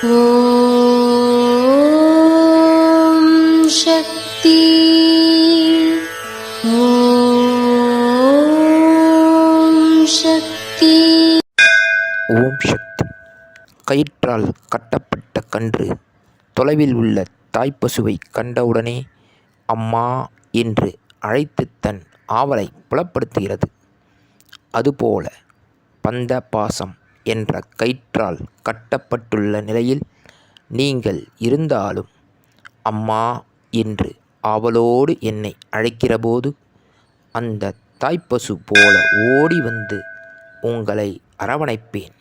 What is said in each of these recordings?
ஓம் சக்தி. ஓம் சக்தி. ஓம் சக்தி. கயிற்றால் கட்டப்பட்ட கன்று தொலைவில் உள்ள தாய்ப்பசுவை கண்டவுடனே அம்மா என்று அழைத்து தன் ஆவலை புலப்படுத்துகிறது. அதுபோல பந்த பாசம் என்ற கயிற்றால் கட்டப்பட்டுள்ள நிலையில் நீங்கள் இருந்தாலும் அம்மா என்று ஆவலோடு என்னை அழைக்கிறபோது அந்த தாய்ப்பசு போல ஓடி வந்து உங்களை அரவணைப்பேன்.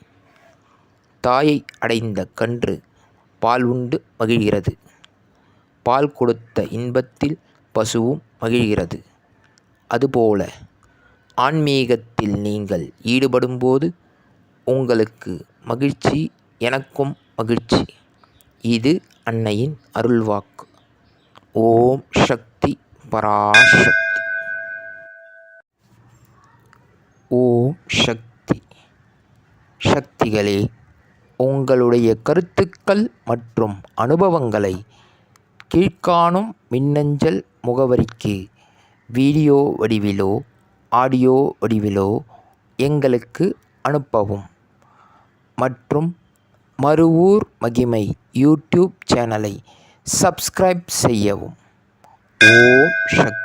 தாயை அடைந்த கன்று பால் உண்டு மகிழ்கிறது. பால் கொடுத்த இன்பத்தில் பசுவும் மகிழ்கிறது. அதுபோல ஆன்மீகத்தில் நீங்கள் ஈடுபடும்போது உங்களுக்கு மகிழ்ச்சி, எனக்கும் மகிழ்ச்சி. இது அன்னையின் அருள்வாக்கு. ஓம் சக்தி பராசக்தி. ஓம் சக்தி. சக்திகளே, உங்களுடைய கருத்துக்கள் மற்றும் அனுபவங்களை கீழ்காணும் மின்னஞ்சல் முகவரிக்கு வீடியோ வடிவிலோ ஆடியோ வடிவிலோ எங்களுக்கு அனுப்பவும். மற்றும் மறுவூர் மகிமை யூடியூப் சேனலை சப்ஸ்கிரைப் செய்யவும். ஓம் சக்தி.